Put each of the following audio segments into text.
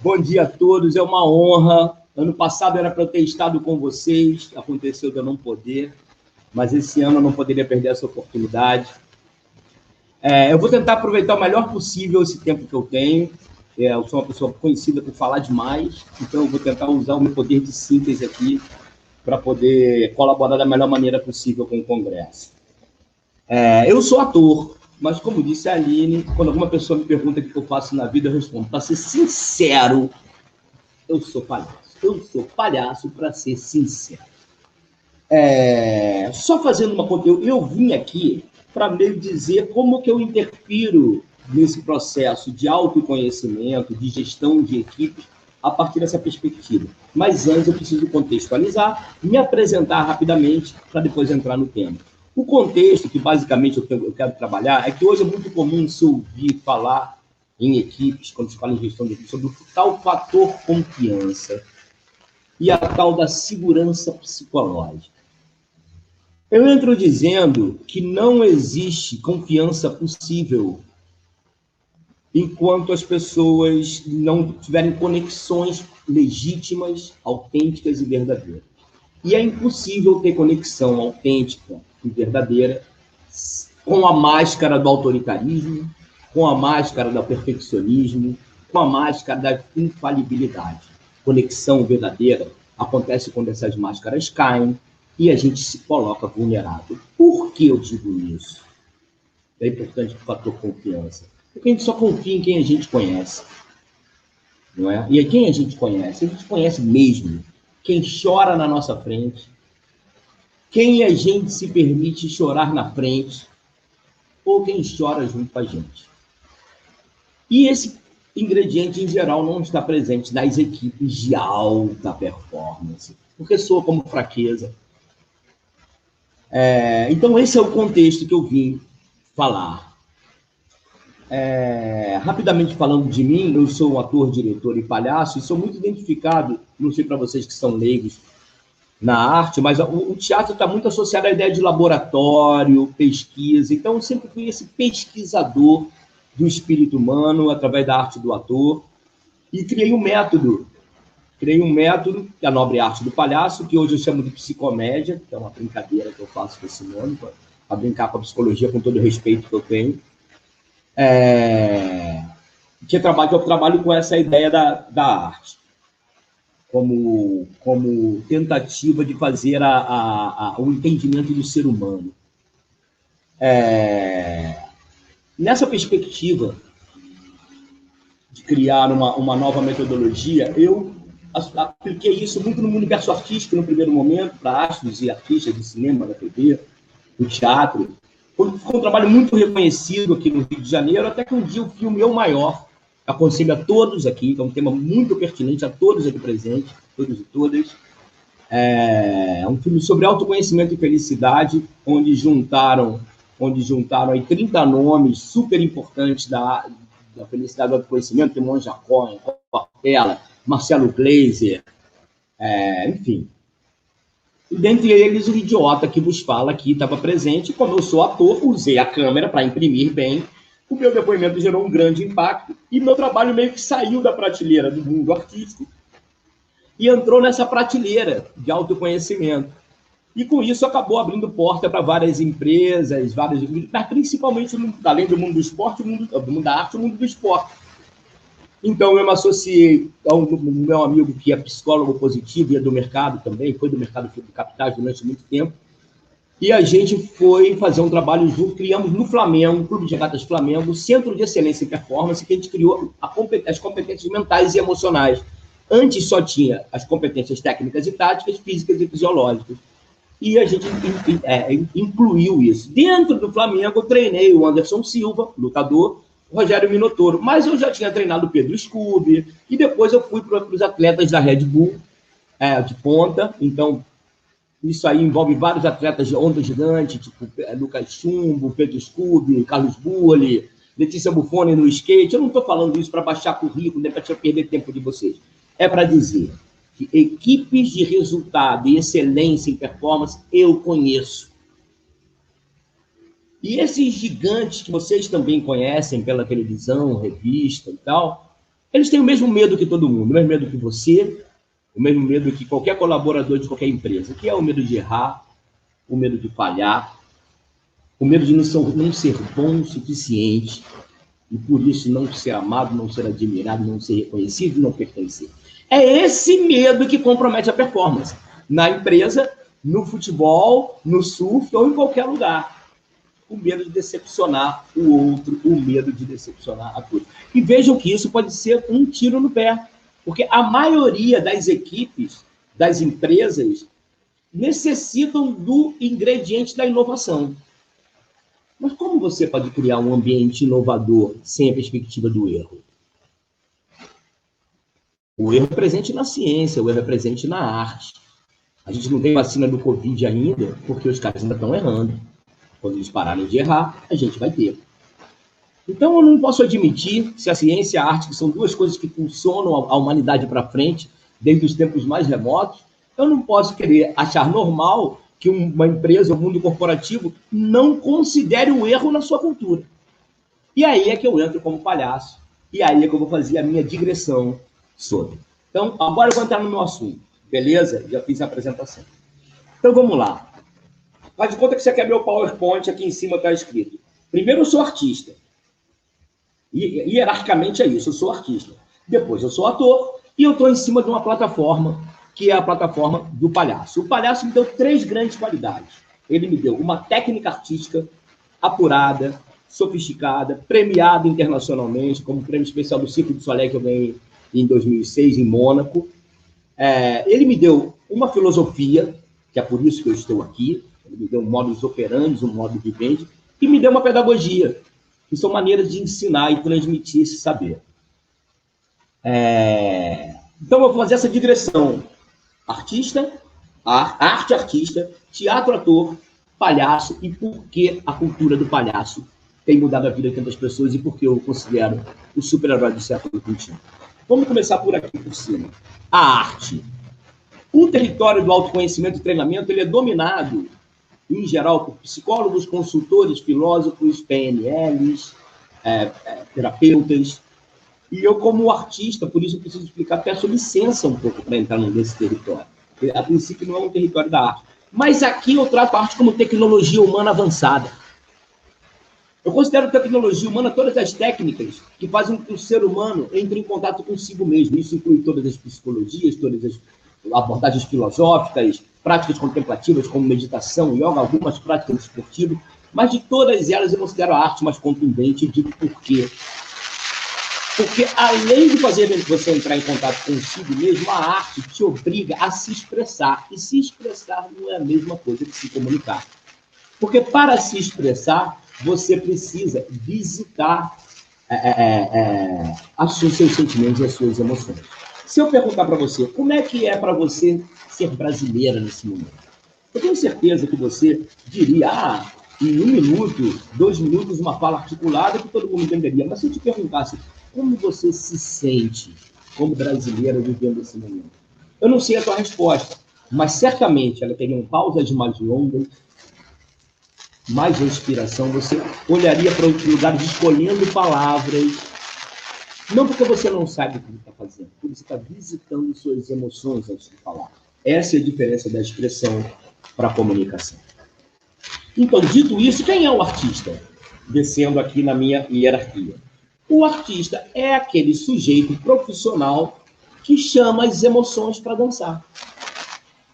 Bom dia a todos, é uma honra. Ano passado era para eu ter estado com vocês, aconteceu de eu não poder, mas esse ano eu não poderia perder essa oportunidade. Eu vou tentar aproveitar o melhor possível esse tempo que eu tenho. Eu sou uma pessoa conhecida por falar demais, então eu vou tentar usar o meu poder de síntese aqui para poder colaborar da melhor maneira possível com o Congresso. Eu sou ator, mas como disse a Aline, quando alguma pessoa me pergunta o que eu faço na vida, eu respondo, para ser sincero, eu sou palhaço. Eu sou palhaço, para ser sincero. Só fazendo uma conta, eu vim aqui para meio dizer como que eu interfiro nesse processo de autoconhecimento, de gestão de equipes, a partir dessa perspectiva. Mas antes eu preciso contextualizar, me apresentar rapidamente, para depois entrar no tema. O contexto que basicamente eu quero trabalhar é que hoje é muito comum se ouvir falar em equipes, quando se fala em gestão de equipes, sobre o tal fator confiança e a tal da segurança psicológica. Eu entro dizendo que não existe confiança possível enquanto as pessoas não tiverem conexões legítimas, autênticas e verdadeiras. E é impossível ter conexão autêntica e verdadeira com a máscara do autoritarismo, com a máscara do perfeccionismo, com a máscara da infalibilidade. Conexão verdadeira acontece quando essas máscaras caem e a gente se coloca vulnerável. Por que eu digo isso? É importante o fator confiança. Porque a gente só confia em quem a gente conhece. Não é? E quem a gente conhece mesmo. Quem chora na nossa frente, quem a gente se permite chorar na frente, ou quem chora junto com a gente. E esse ingrediente, em geral, não está presente nas equipes de alta performance, porque soa como fraqueza. Então, esse é o contexto que eu vim falar. Rapidamente falando de mim, eu sou um ator, diretor e palhaço, e sou muito identificado, não sei para vocês que são leigos na arte, mas o teatro está muito associado à ideia de laboratório, pesquisa, então eu sempre fui esse pesquisador do espírito humano através da arte do ator, e criei um método, que é a nobre arte do palhaço, que hoje eu chamo de psicomédia, que é uma brincadeira que eu faço com esse nome, para brincar com a psicologia, com todo o respeito que eu tenho. Que eu trabalho com essa ideia da arte, como tentativa de fazer o entendimento do ser humano. Nessa perspectiva de criar uma nova metodologia, eu apliquei isso muito no universo artístico no primeiro momento, para astros e artistas de cinema, da TV, do teatro. Foi um trabalho muito reconhecido aqui no Rio de Janeiro, até que um dia o filme Eu Maior, aconselho a todos aqui, que é um tema muito pertinente a todos aqui presentes, todos e todas, é um filme sobre autoconhecimento e felicidade, onde juntaram aí 30 nomes super importantes da felicidade do autoconhecimento, tem Monja Cohen, Cortella, Marcelo Gleiser, enfim. E dentre eles, o idiota que vos fala aqui estava presente. Como eu sou ator, usei a câmera para imprimir bem. O meu depoimento gerou um grande impacto e meu trabalho meio que saiu da prateleira do mundo artístico e entrou nessa prateleira de autoconhecimento. E com isso acabou abrindo porta para várias empresas, mas principalmente, além do mundo do esporte, do mundo da arte, o mundo do esporte. Então, eu me associei ao meu amigo que é psicólogo positivo e é do mercado também, foi do mercado de capitais durante muito tempo, e a gente foi fazer um trabalho junto, criamos no Flamengo, Clube de Regatas Flamengo, Centro de Excelência em Performance, que a gente criou as competências mentais e emocionais. Antes só tinha as competências técnicas e táticas, físicas e fisiológicas. E a gente incluiu isso. Dentro do Flamengo, eu treinei o Anderson Silva, lutador, Rogério Minotouro, mas eu já tinha treinado o Pedro Scooby, e depois eu fui para os atletas da Red Bull, de ponta. Então, isso aí envolve vários atletas de onda gigante, tipo Lucas Chumbo, Pedro Scooby, Carlos Bulli, Letícia Buffoni no skate. Eu não estou falando isso para baixar currículo, nem para perder tempo de vocês. É para dizer que equipes de resultado e excelência em performance eu conheço. E esses gigantes que vocês também conhecem pela televisão, revista e tal, Eles têm o mesmo medo que todo mundo, o mesmo medo que você, o mesmo medo que qualquer colaborador de qualquer empresa, que é o medo de errar, o medo de falhar, o medo de não ser bom o suficiente, e por isso não ser amado, não ser admirado, não ser reconhecido, não pertencer. É esse medo que compromete a performance na empresa, no futebol, no surf ou em qualquer lugar. O medo de decepcionar o outro, o medo de decepcionar a todos. E vejam que isso pode ser um tiro no pé, porque a maioria das equipes, das empresas, necessitam do ingrediente da inovação. Mas como você pode criar um ambiente inovador sem a perspectiva do erro? O erro é presente na ciência, o erro é presente na arte. A gente não tem vacina do Covid ainda, porque os caras ainda estão errando. Quando eles pararem de errar, a gente vai ter. Então, eu não posso admitir, se a ciência e a arte, que são duas coisas que funcionam a humanidade para frente, desde os tempos mais remotos, eu não posso querer achar normal que uma empresa, o mundo corporativo, não considere o erro na sua cultura. E aí é que eu entro como palhaço, e aí é que eu vou fazer a minha digressão sobre. Então, agora eu vou entrar no meu assunto, beleza? Já fiz a apresentação. Então, vamos lá. Faz de conta que você quer meu PowerPoint, aqui em cima está escrito. Primeiro, eu sou artista. E, hierarquicamente é isso, eu sou artista. Depois, eu sou ator, e eu estou em cima de uma plataforma, que é a plataforma do palhaço. O palhaço me deu 3 grandes qualidades. Ele me deu uma técnica artística apurada, sofisticada, premiada internacionalmente, como o prêmio especial do Cirque du Soleil que eu ganhei em 2006, em Mônaco. Ele me deu uma filosofia, que é por isso que eu estou aqui. Ele me deu um modus operandi, um modo de vivente, e me deu uma pedagogia, que são maneiras de ensinar e transmitir esse saber. Então, eu vou fazer essa digressão. Artista, arte artista, teatro ator, palhaço, e por que a cultura do palhaço tem mudado a vida de tantas pessoas e por que eu o considero o super-herói do século XXI. Vamos começar por aqui, por cima. A arte. O território do autoconhecimento e treinamento ele é dominado, em geral, por psicólogos, consultores, filósofos, PNLs, terapeutas. E eu, como artista, por isso eu preciso explicar, peço licença um pouco para entrar nesse território. A princípio não é um território da arte. Mas aqui eu trato a arte como tecnologia humana avançada. Eu considero tecnologia humana todas as técnicas que fazem com que o ser humano entre em contato consigo mesmo. Isso inclui todas as psicologias, todas as abordagens filosóficas, práticas contemplativas como meditação, yoga, algumas práticas esportivas, mas de todas elas eu considero a arte mais contundente e digo por quê. Porque além de fazer você entrar em contato consigo mesmo, a arte te obriga a se expressar. E se expressar não é a mesma coisa que se comunicar. Porque para se expressar, você precisa visitar os seus sentimentos e as suas emoções. Se eu perguntar para você, como é que é para você ser brasileira nesse momento? Eu tenho certeza que você diria, em 1 minuto, 2 minutos, uma fala articulada que todo mundo entenderia. Mas se eu te perguntasse, como você se sente como brasileira vivendo esse momento? Eu não sei a tua resposta, mas certamente ela teria pausas mais longas, mais respiração, você olharia para outros lugares escolhendo palavras, não porque você não sabe o que está fazendo, porque você está visitando suas emoções antes de falar. Essa é a diferença da expressão para a comunicação. Então, dito isso, quem é o artista? Descendo aqui na minha hierarquia. O artista é aquele sujeito profissional que chama as emoções para dançar,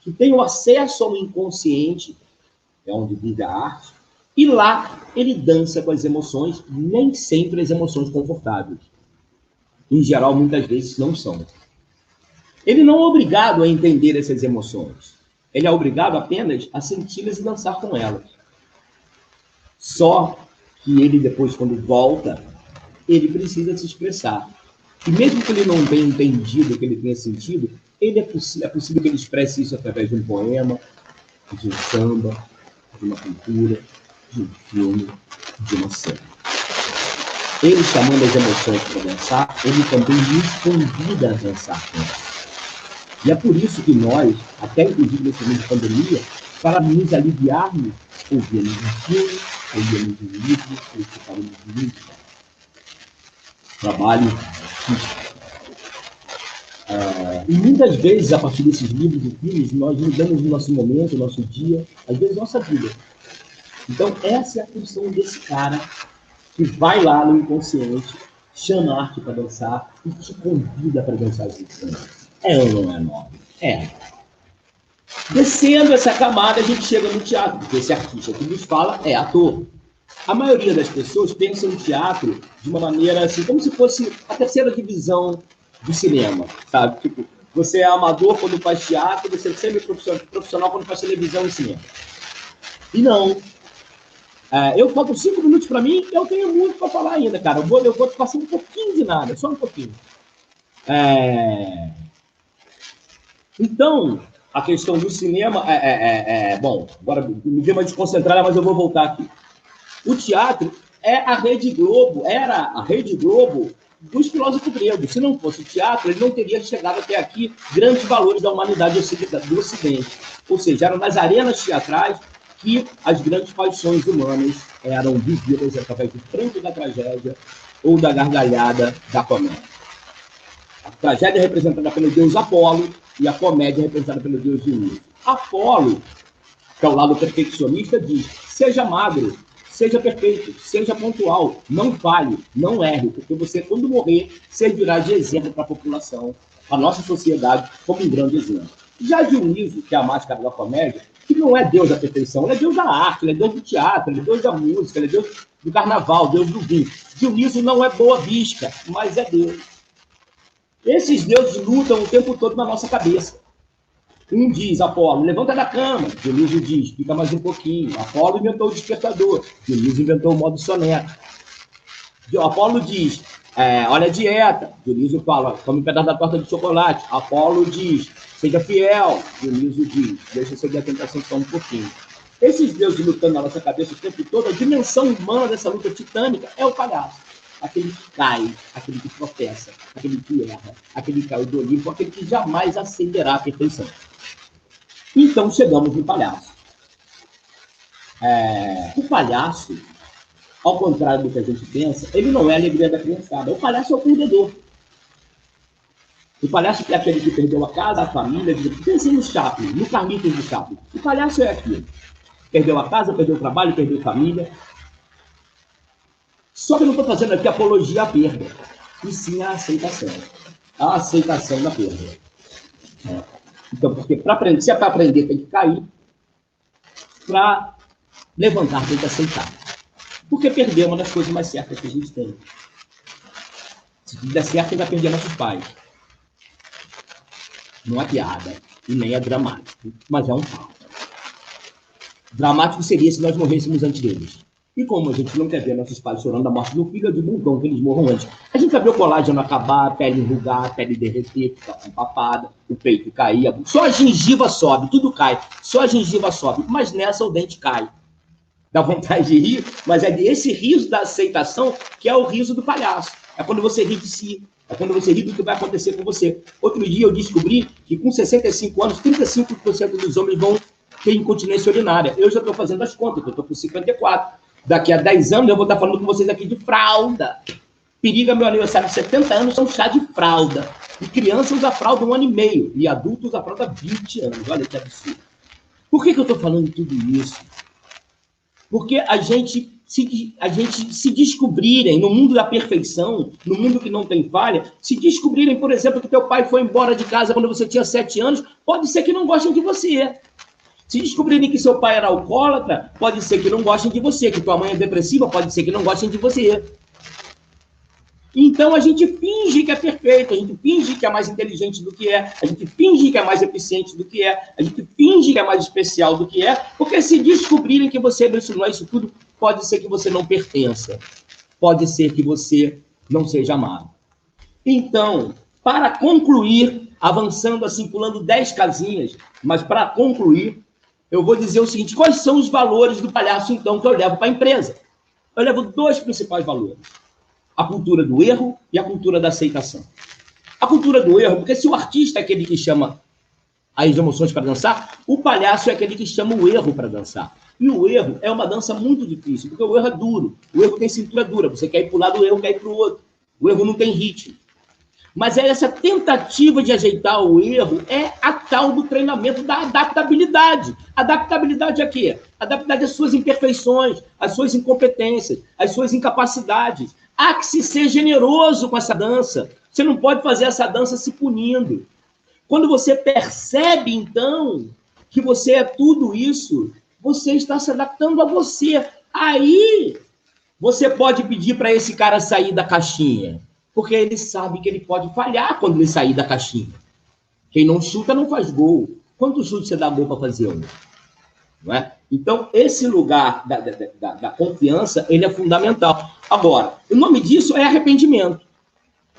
que tem o acesso ao inconsciente, é onde vive a arte, e lá ele dança com as emoções, nem sempre as emoções confortáveis. Em geral, muitas vezes não são. Ele não é obrigado a entender essas emoções. Ele é obrigado apenas a senti-las e dançar com elas. Só que ele depois, quando volta, ele precisa se expressar. E mesmo que ele não tenha entendido o que ele tenha sentido, é possível que ele expresse isso através de um poema, de um samba, de uma pintura, de um filme, de uma série. Ele chamando as emoções para dançar, ele também nos convida a dançar com elas. E é por isso que nós, até inclusive nesse momento de pandemia, para nos aliviarmos, ouvimos um filme, ouvimos um livro, escutamos música. Trabalho E muitas vezes, a partir desses livros e filmes, nós mudamos o nosso momento, o nosso dia, às vezes nossa vida. Então, essa é a função desse cara que vai lá no inconsciente, chama a arte para dançar e te convida para dançar junto. É ou não é, Nobre? É. Descendo essa camada, a gente chega no teatro, porque esse artista que nos fala é ator. A maioria das pessoas pensa no teatro de uma maneira assim, como se fosse a terceira divisão do cinema, sabe? Tipo, você é amador quando faz teatro, você é semi-profissional quando faz televisão e cinema. E não. Eu faltam 5 minutos para mim, eu tenho muito para falar ainda, cara. Eu vou passar um pouquinho de nada, só um pouquinho. Então, a questão do cinema bom, agora me dei uma desconcentrada, mas eu vou voltar aqui. O teatro é a Rede Globo, era a Rede Globo dos filósofos gregos. Se não fosse o teatro, ele não teria chegado até aqui grandes valores da humanidade do Ocidente. Ou seja, eram nas arenas teatrais que as grandes paixões humanas eram vividas através do pranto da tragédia ou da gargalhada da comédia. A tragédia é representada pelo deus Apolo e a comédia é representada pelo deus Dionísio. Apolo, que é o lado perfeccionista, diz: seja magro, seja perfeito, seja pontual, não falhe, não erre, porque você, quando morrer, servirá de exemplo para a população, para a nossa sociedade, como um grande exemplo. Já Dionísio, que é a máscara da comédia, que não é Deus da perfeição, ele é Deus da arte, ele é Deus do teatro, ele é Deus da música, ele é Deus do carnaval, Deus do vinho. Dionísio não é boa vista, mas é Deus. Esses deuses lutam o tempo todo na nossa cabeça. Um diz, Apolo, levanta da cama. Dionísio diz, fica mais um pouquinho. Apolo inventou o despertador. Dionísio inventou o modo soneca. Apolo diz, olha a dieta. Dionísio fala, come um pedaço da torta de chocolate. Apolo diz, seja fiel. Dionísio diz, deixa eu seguir a tentação só um pouquinho. Esses deuses lutando na nossa cabeça o tempo todo, a dimensão humana dessa luta titânica é o palhaço. Aquele que cai, aquele que tropeça, aquele que erra, aquele que caiu do Olimpo, aquele que jamais acenderá a perfeição. Então, chegamos no palhaço. O palhaço, ao contrário do que a gente pensa, ele não é a alegria da criançada. O palhaço é o perdedor. O palhaço é aquele que perdeu a casa, a família. Pense no Chaplin, no Carlitos do Chaplin. O palhaço é aquilo. Perdeu a casa, perdeu o trabalho, perdeu a família. Só que eu não estou fazendo aqui apologia à perda, e sim a aceitação. A aceitação da perda. Então, porque se é para aprender, tem que cair. Para levantar, tem que aceitar. Porque perder é uma das coisas mais certas que a gente tem. Se tudo der certo, a gente vai perder nossos pais. Não é piada, e nem é dramático, mas é um fato. Dramático seria se nós morrêssemos antes deles. E como a gente não quer ver nossos pais chorando a morte do fígado, bom que eles morram antes. A gente vai ver o colágeno acabar, a pele enrugar, a pele derreter, ficar empapada, o peito cair, só a gengiva sobe, tudo cai, só a gengiva sobe, mas nessa o dente cai. Dá vontade de rir, mas é esse riso da aceitação que é o riso do palhaço. É quando você ri de si, é quando você ri do que vai acontecer com você. Outro dia eu descobri que com 65 anos, 35% dos homens vão ter incontinência urinária. Eu já estou fazendo as contas, eu estou com 54. Daqui a 10 anos eu vou estar falando com vocês aqui de fralda. Periga, meu aniversário de 70 anos, é um chá de fralda. E criança usa fralda 1 ano e meio. E adulto usa fralda 20 anos. Olha que absurdo. Por que eu estou falando tudo isso? Porque a gente se descobrirem no mundo da perfeição, no mundo que não tem falha, se descobrirem, por exemplo, que teu pai foi embora de casa quando você tinha 7 anos, pode ser que não gostem de você. Se descobrirem que seu pai era alcoólatra, pode ser que não gostem de você. Que tua mãe é depressiva, pode ser que não gostem de você. Então a gente finge que é perfeito, a gente finge que é mais inteligente do que é, a gente finge que é mais eficiente do que é, a gente finge que é mais especial do que é, porque se descobrirem que você não é isso tudo, pode ser que você não pertença. Pode ser que você não seja amado. Então, para concluir, avançando assim, pulando 10 casinhas, mas para concluir, eu vou dizer o seguinte: quais são os valores do palhaço, então, que eu levo para a empresa? Eu levo 2 principais valores: a cultura do erro e a cultura da aceitação. A cultura do erro, porque se o artista é aquele que chama as emoções para dançar, o palhaço é aquele que chama o erro para dançar. E o erro é uma dança muito difícil, porque o erro é duro, o erro tem cintura dura, você quer ir para o lado do erro, quer ir para o outro. O erro não tem ritmo. Mas essa tentativa de ajeitar o erro é a tal do treinamento da adaptabilidade. Adaptabilidade a quê? Adaptabilidade às suas imperfeições, às suas incompetências, às suas incapacidades. Há que se ser generoso com essa dança. Você não pode fazer essa dança se punindo. Quando você percebe, então, que você é tudo isso, você está se adaptando a você. Aí, você pode pedir para esse cara sair da caixinha, porque ele sabe que ele pode falhar quando ele sair da caixinha. Quem não chuta não faz gol. Quantos chutes você dá gol para fazer um? Não é? Então, esse lugar da confiança, ele é fundamental. Agora, o nome disso é arrependimento.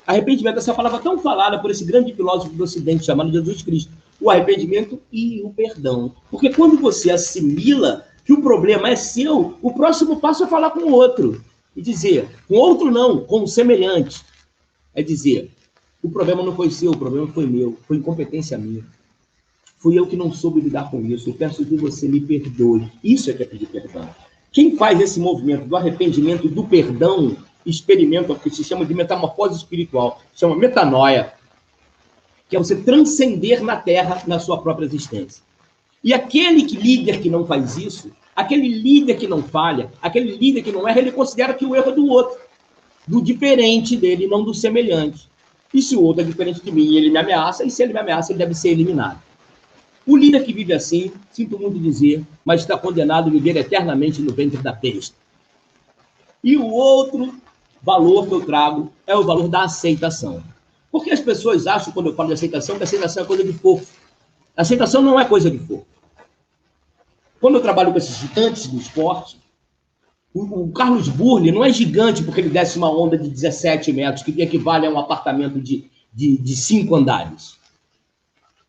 Arrependimento, essa palavra tão falada por esse grande filósofo do Ocidente chamado Jesus Cristo. O arrependimento e o perdão. Porque quando você assimila que o problema é seu, o próximo passo é falar com o outro. E dizer, com outro não, com o semelhante. É dizer, o problema não foi seu, o problema foi meu, foi incompetência minha. Fui eu que não soube lidar com isso. Eu peço que você me perdoe. Isso é que é pedir perdão. Quem faz esse movimento do arrependimento e do perdão, experimenta o que se chama de metamorfose espiritual. Chama metanoia. Que é você transcender na Terra, na sua própria existência. E aquele líder que não faz isso, aquele líder que não falha, aquele líder que não erra, ele considera que o erro é do outro. Do diferente dele, não do semelhante. E se o outro é diferente de mim, ele me ameaça, e se ele me ameaça, ele deve ser eliminado. O líder que vive assim, sinto muito dizer, mas está condenado a viver eternamente no ventre da besta. E o outro valor que eu trago é o valor da aceitação. Porque as pessoas acham, quando eu falo de aceitação, que a aceitação é coisa de fofo. A aceitação não é coisa de fofo. Quando eu trabalho com esses gigantes do esporte, o Carlos Burle não é gigante porque ele desce uma onda de 17 metros, que equivale a um apartamento de 5 andares.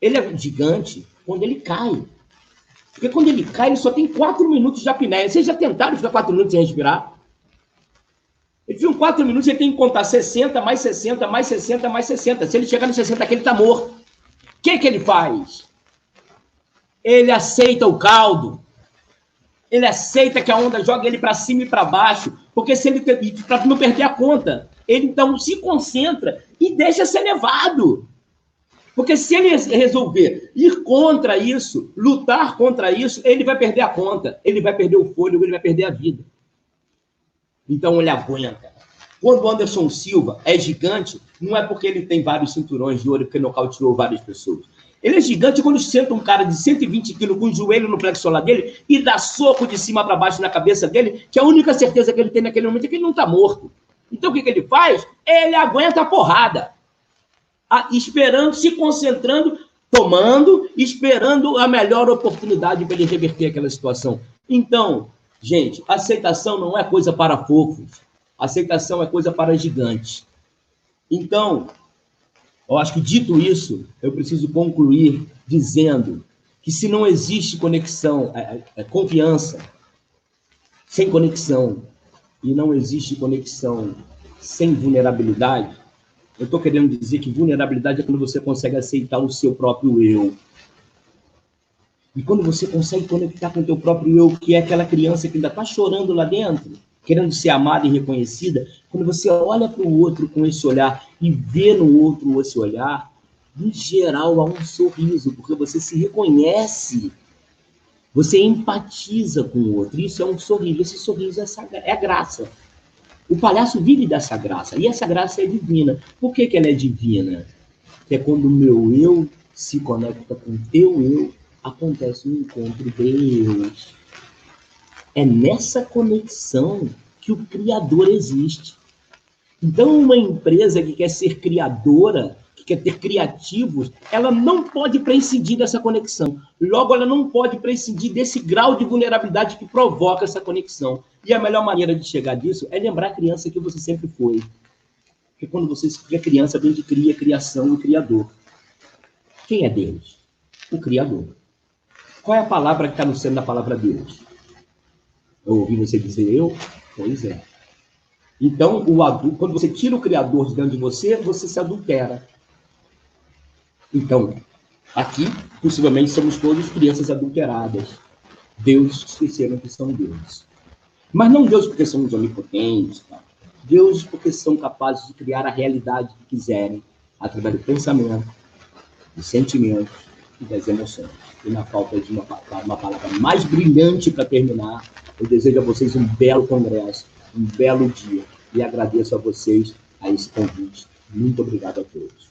Ele é gigante quando ele cai. Porque quando ele cai, ele só tem 4 minutos de apneia. Vocês já tentaram ficar 4 minutos sem respirar? Ele fica 4 minutos, ele tem que contar 60, mais 60, mais 60, mais 60. Se ele chegar nos 60 aqui, ele está morto. O que ele faz? Ele aceita o caldo. Ele aceita que a onda joga ele para cima e para baixo, porque se ele para não perder a conta, ele então se concentra e deixa ser levado. Porque se ele resolver ir contra isso, lutar contra isso, ele vai perder a conta, ele vai perder o fôlego, ele vai perder a vida. Então ele aguenta. Quando o Anderson Silva é gigante, não é porque ele tem vários cinturões de ouro, porque nocauteou várias pessoas. Ele é gigante quando senta um cara de 120 quilos com o joelho no plexo solar dele e dá soco de cima para baixo na cabeça dele, que a única certeza que ele tem naquele momento é que ele não está morto. Então o que ele faz? Ele aguenta a porrada. Esperando, se concentrando, tomando, esperando a melhor oportunidade para ele reverter aquela situação. Então, gente, aceitação não é coisa para fofos. Aceitação é coisa para gigantes. Então, eu acho que, dito isso, eu preciso concluir dizendo que se não existe conexão, confiança sem conexão, e não existe conexão sem vulnerabilidade, eu estou querendo dizer que vulnerabilidade é quando você consegue aceitar o seu próprio eu. E quando você consegue conectar com o teu próprio eu, que é aquela criança que ainda está chorando lá dentro, querendo ser amada e reconhecida, quando você olha para o outro com esse olhar e vê no outro esse olhar, em geral há um sorriso, porque você se reconhece, você empatiza com o outro, isso é um sorriso, esse sorriso é a graça. O palhaço vive dessa graça, e essa graça é divina. Por que ela é divina? Porque é quando o meu eu se conecta com o teu eu, acontece um encontro de Deus. É nessa conexão que o Criador existe. Então, uma empresa que quer ser criadora, que quer ter criativos, ela não pode prescindir dessa conexão. Logo, ela não pode prescindir desse grau de vulnerabilidade que provoca essa conexão. E a melhor maneira de chegar disso é lembrar a criança que você sempre foi. Porque quando você é criança, vem de criação e criador. Quem é Deus? O Criador. Qual é a palavra que está no centro da palavra Deus? Eu ouvi você dizer eu? Pois é. Então, quando você tira o Criador de dentro de você, você se adultera. Então, aqui, possivelmente, somos todos crianças adulteradas. Deuses que esqueceram que são deuses. Mas não deuses porque somos onipotentes, tá? Deuses porque são capazes de criar a realidade que quiserem. através do pensamento, dos sentimentos e das emoções. E na falta de uma palavra mais brilhante para terminar, eu desejo a vocês um belo congresso, um belo dia, e agradeço a vocês a esse convite. Muito obrigado a todos.